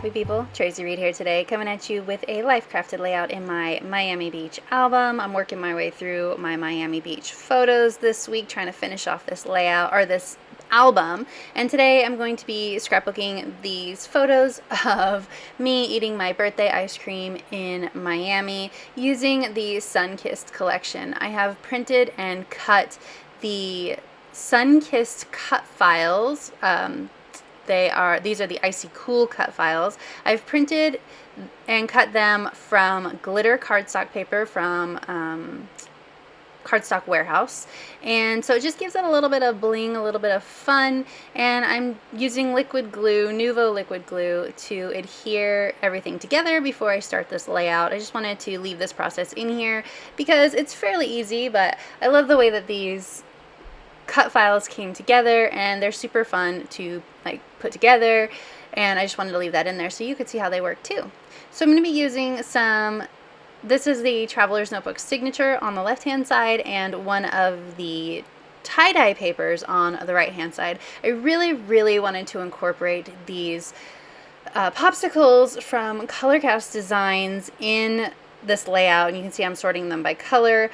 happy people, Tracy Reed here today, coming at you with a life crafted layout in my Miami Beach album. I'm working my way through my Miami Beach photos this week, trying to finish off this layout, or this album. And today I'm going to be scrapbooking these photos of me eating my birthday ice cream in Miami using the Sunkissed collection. I have printed and cut the Sunkissed cut files. These are the Icy Cool cut files. I've printed and cut them from glitter cardstock paper from Cardstock Warehouse, and so it just gives it a little bit of bling, a little bit of fun. And I'm using liquid glue, Nuvo liquid glue, to adhere everything together before I start this layout. I just wanted to leave this process in here because it's fairly easy, but I love the way that these cut files came together, and they're super fun to put together, and I just wanted to leave that in there so you could see how they work too. So I'm going to be using this is the Traveler's Notebook signature on the left hand side and one of the tie-dye papers on the right hand side. I really wanted to incorporate these popsicles from Color Cast Designs in this layout, and you can see I'm sorting them by color.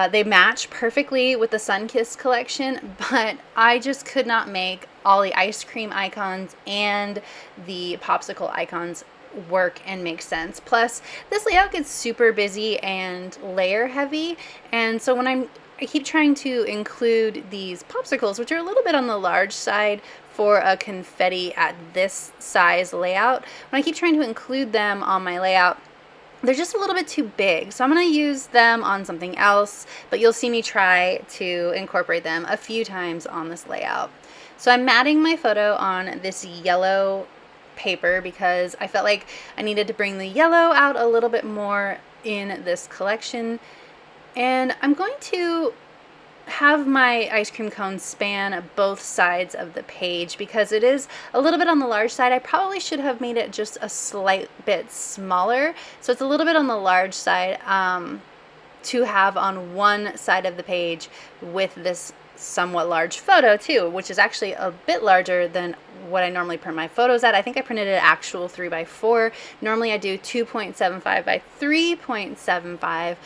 They match perfectly with the Sunkissed collection, but I just could not make all the ice cream icons and the popsicle icons work and make sense. Plus, this layout gets super busy and layer heavy, and so when I keep trying to include these popsicles, which are a little bit on the large side for a confetti at this size layout, when I keep trying to include them on my layout, they're just a little bit too big. So I'm going to use them on something else, but you'll see me try to incorporate them a few times on this layout. So I'm matting my photo on this yellow paper because I felt like I needed to bring the yellow out a little bit more in this collection. And I'm going to have my ice cream cone span both sides of the page because it is a little bit on the large side. I probably should have made it just a slight bit smaller, so it's a little bit on the large side to have on one side of the page with this somewhat large photo too, which is actually a bit larger than what I normally print my photos at. I think I printed an actual 3x4. Normally I do 2.75 by 3.75,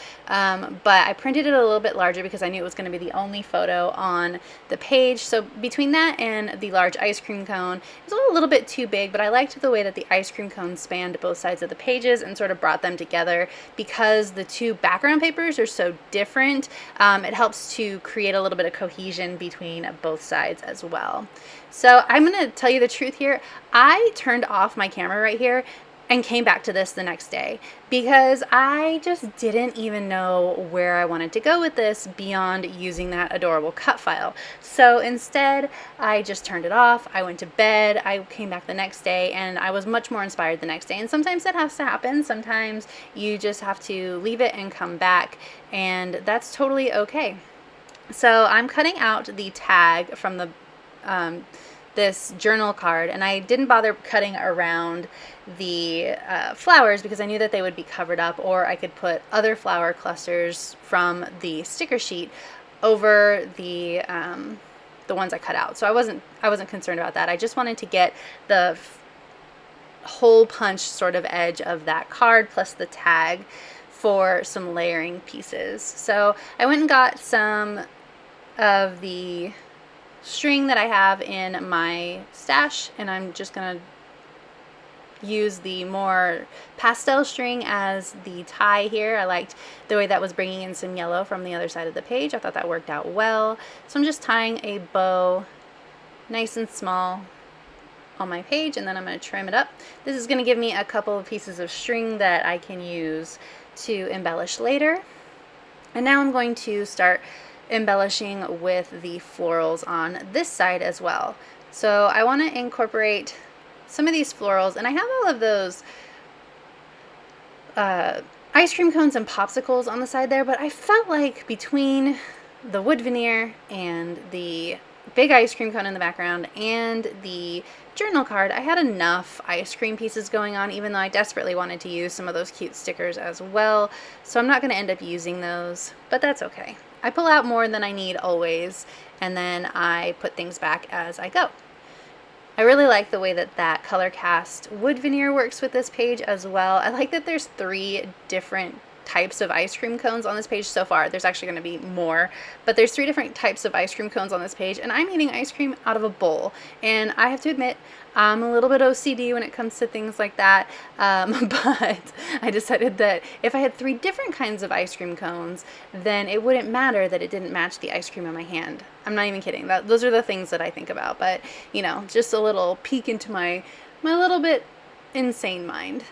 but I printed it a little bit larger because I knew it was going to be the only photo on the page. So between that and the large ice cream cone, it was a little bit too big, but I liked the way that the ice cream cone spanned both sides of the pages and sort of brought them together because the two background papers are so different. It helps to create a little bit of cohesion between both sides as well. So I'm going to tell you the truth here. I turned off my camera right here and came back to this the next day because I just didn't even know where I wanted to go with this beyond using that adorable cut file. So instead, I just turned it off. I went to bed. I came back the next day and I was much more inspired the next day. And sometimes that has to happen. Sometimes you just have to leave it and come back, and that's totally okay. So I'm cutting out the tag from the this journal card, and I didn't bother cutting around the flowers because I knew that they would be covered up, or I could put other flower clusters from the sticker sheet over the ones I cut out. So I wasn't concerned about that. I just wanted to get the hole punch sort of edge of that card plus the tag for some layering pieces. So I went and got some of the string that I have in my stash, and I'm just gonna use the more pastel string as the tie here. I liked the way that was bringing in some yellow from the other side of the page. I thought that worked out well. So I'm just tying a bow nice and small on my page, and then I'm going to trim it up. This is going to give me a couple of pieces of string that I can use to embellish later. And now I'm going to start embellishing with the florals on this side as well. So I want to incorporate some of these florals, and I have all of those ice cream cones and popsicles on the side there, but I felt like between the wood veneer and the big ice cream cone in the background and the journal card, I had enough ice cream pieces going on, even though I desperately wanted to use some of those cute stickers as well. So I'm not going to end up using those, but that's okay. I pull out more than I need always, and then I put things back as I go. I really like the way that that color cast wood veneer works with this page as well. I like that there's 3 different types of ice cream cones on this page so far. There's actually going to be more, but there's 3 different types of ice cream cones on this page, and I'm eating ice cream out of a bowl. And I have to admit, I'm a little bit OCD when it comes to things like that, but I decided that if I had 3 different kinds of ice cream cones, then it wouldn't matter that it didn't match the ice cream in my hand. I'm not even kidding. Those are the things that I think about, but you know, just a little peek into my little bit insane mind.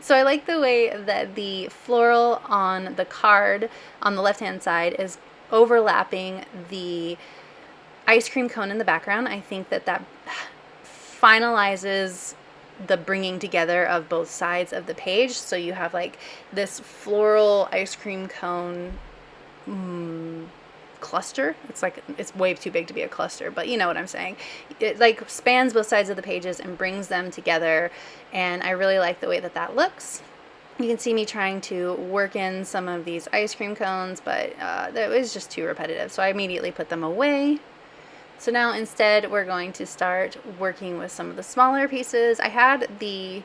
So I like the way that the floral on the card on the left hand side is overlapping the ice cream cone in the background. I think that that finalizes the bringing together of both sides of the page. So you have like this floral ice cream cone cluster. It's like, it's way too big to be a cluster, but you know what I'm saying. It like spans both sides of the pages and brings them together, and I really like the way that that looks. You can see me trying to work in some of these ice cream cones, but that was just too repetitive, so I immediately put them away. So now instead we're going to start working with some of the smaller pieces. I had the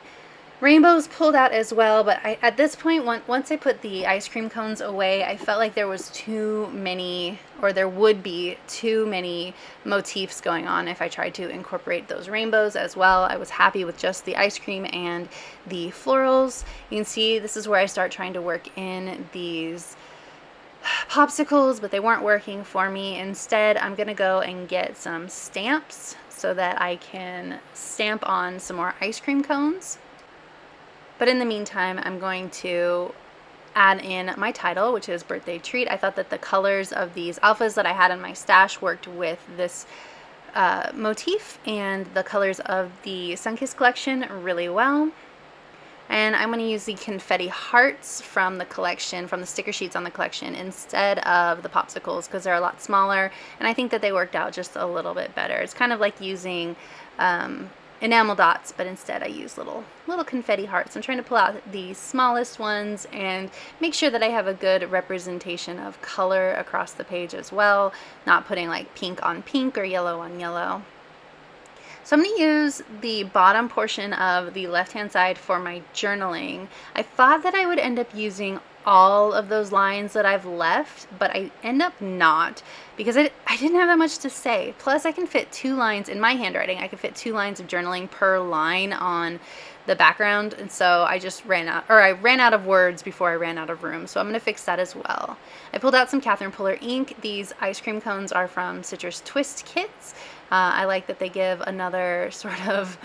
rainbows pulled out as well, but at this point, once I put the ice cream cones away, I felt like there was too many, or there would be too many motifs going on if I tried to incorporate those rainbows as well. I was happy with just the ice cream and the florals. You can see this is where I start trying to work in these popsicles, but they weren't working for me. Instead, I'm gonna go and get some stamps so that I can stamp on some more ice cream cones. But in the meantime, I'm going to add in my title, which is Birthday Treat. I thought that the colors of these alphas that I had in my stash worked with this motif, and the colors of the Sunkissed collection really well. And I'm going to use the confetti hearts from the collection, from the sticker sheets on the collection, instead of the popsicles, because they're a lot smaller, and I think that they worked out just a little bit better. It's kind of like using enamel dots, but instead I use little confetti hearts. I'm trying to pull out the smallest ones and make sure that I have a good representation of color across the page as well, not putting like pink on pink or yellow on yellow. So I'm going to use the bottom portion of the left-hand side for my journaling. I thought that I would end up using all of those lines that I've left, but I end up not, because I didn't have that much to say. Plus, I can fit 2 lines in my handwriting. I can fit 2 lines of journaling per line on the background, and so I just ran out of words before I ran out of room, so I'm going to fix that as well. I pulled out some Catherine Puller ink. These ice cream cones are from Citrus Twist Kits. I like that they give another sort of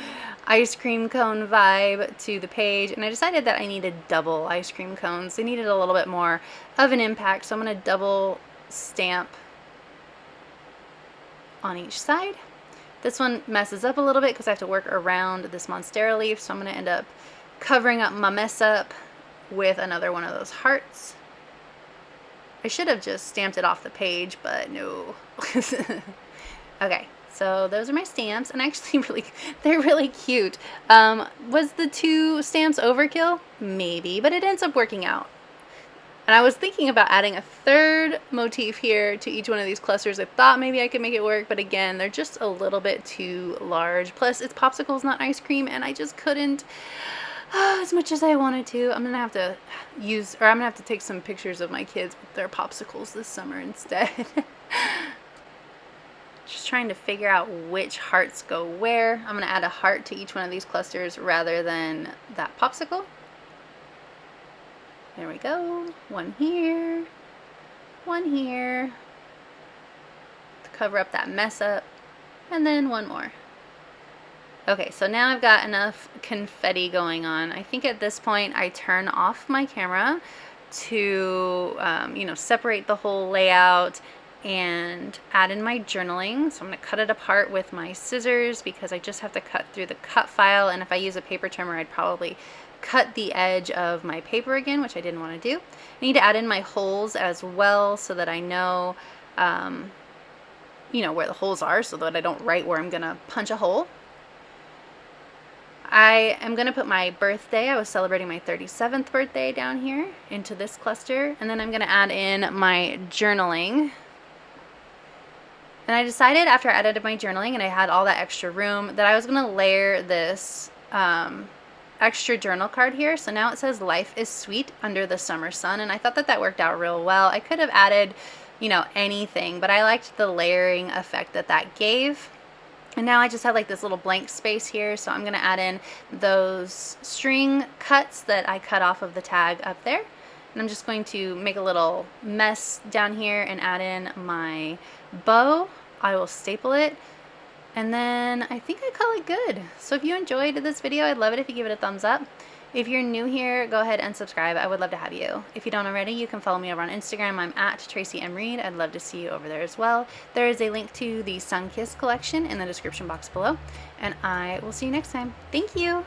ice cream cone vibe to the page, and I decided that I needed double ice cream cones. They needed a little bit more of an impact, so I'm going to double stamp on each side. This one messes up a little bit because I have to work around this Monstera leaf, so I'm going to end up covering up my mess up with another one of those hearts. I should have just stamped it off the page, but no. Okay. So those are my stamps, and actually they're really cute. Was the 2 stamps overkill? Maybe, but it ends up working out. And I was thinking about adding a 3rd motif here to each one of these clusters. I thought maybe I could make it work, but again, they're just a little bit too large. Plus, it's popsicles, not ice cream, and I just couldn't as much as I wanted to. I'm gonna have to take some pictures of my kids with their popsicles this summer instead. Just trying to figure out which hearts go where. I'm going to add a heart to each one of these clusters rather than that popsicle. There we go. One here. One here. To cover up that mess up. And then one more. Okay, so now I've got enough confetti going on. I think at this point I turn off my camera to, separate the whole layout and add in my journaling. So I'm going to cut it apart with my scissors because I just have to cut through the cut file, and if I use a paper trimmer I'd probably cut the edge of my paper again, which I didn't want to do. I need to add in my holes as well so that I know where the holes are, so that I don't write where I'm going to punch a hole. I am going to put my birthday, I was celebrating my 37th birthday down here, into this cluster, and then I'm going to add in my journaling. And I decided after I edited my journaling and I had all that extra room that I was going to layer this extra journal card here. So now it says life is sweet under the summer sun, and I thought that that worked out real well. I could have added, you know, anything, but I liked the layering effect that that gave. And now I just have like this little blank space here, so I'm going to add in those string cuts that I cut off of the tag up there. And I'm just going to make a little mess down here and add in my bow. I will staple it, and then I think I call it good. So if you enjoyed this video, I'd love it if you give it a thumbs up. If you're new here, go ahead and subscribe. I would love to have you. If you don't already, you can follow me over on Instagram. I'm at Traci M. Reed. I'd love to see you over there as well. There is a link to the Sunkissed collection in the description box below, and I will see you next time. Thank you.